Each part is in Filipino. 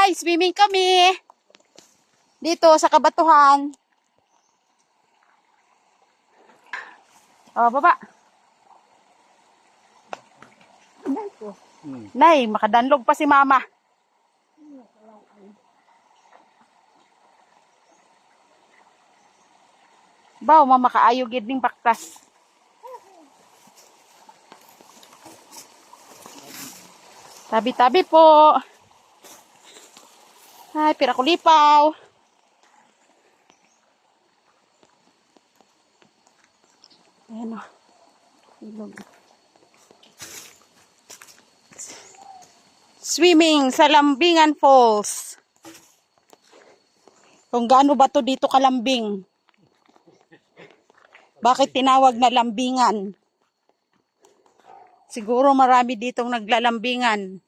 Hi! Swimming kami! Dito sa Kabatuhan. Oh, baba. Nay, makadanlog pa si mama. Baw, mama kaayo gid ning baktas. Tabi-tabi po. Ay, pira kulipaw. Ayan o. Ilog. Swimming sa Lambingan Falls. Kung gaano ba to dito kalambing? Bakit tinawag na lambingan? Siguro marami ditong naglalambingan.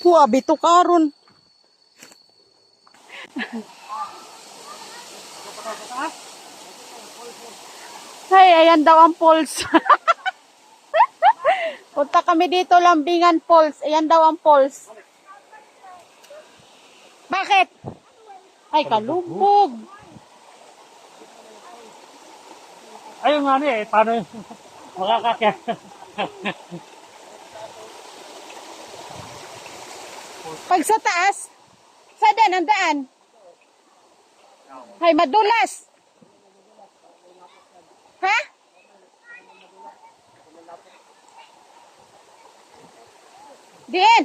Huwag ito karon. Ay, ayan daw ang falls. Punta kami dito, Lambingan Falls. Ayan daw ang falls. Bakit? Ay, kalubog. Ayun nga eh, paano makakakya? Pag sa taas, saan ang daan? Ay, madulas. Ha? Din.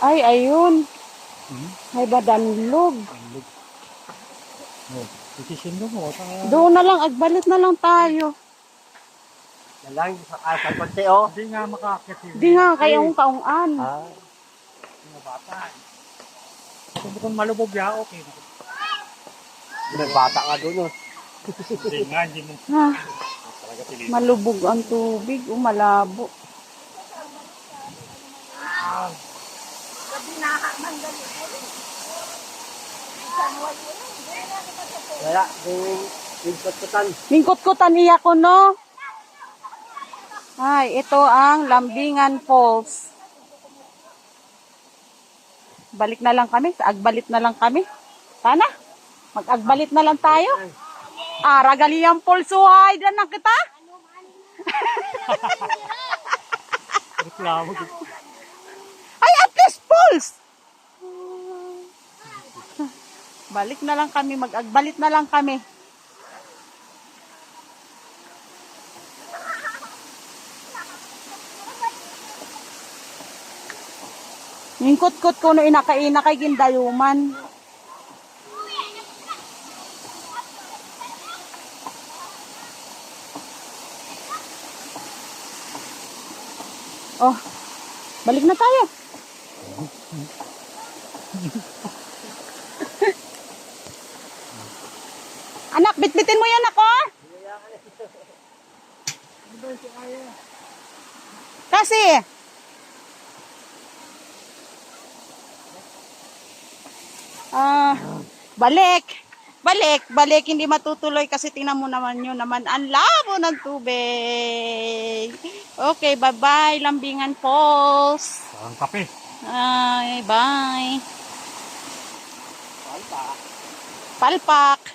Ay, ayun. Ay, badanlog. Isisindo mo. Doon na lang, agbalit na lang tayo. Nalang sa konti oh. Hindi nga makakakya. Di nga, kayong kaungan. Mga bata. Kung malubog ya, okay. May bata nga doon oh. Hindi nga, hindi mo. Ha? Malubog ang tubig, malabo. Wala, yung kot-kotan. Mingkot-kotan iya ko, no? Ay, ito ang Lambingan Falls. Balik na lang kami. Agbalit na lang kami. Sana? Mag-agbalit na lang tayo. Ragaliyang Falls. Uhay, dyan na kita. Reklamo. Ay, at least Falls. Balik na lang kami. Mag-agbalit na lang kami. Mingkot-kot ko no inakaina kay gindayuman. Oh, balik na tayo. Anak, bitbitin mo yan ako. Kasi balik, hindi matutuloy kasi tingnan mo naman yun naman, ang labo ng tubig. Okay, bye-bye, Lambingan Falls. Parang kape. Ay, bye. Palpak.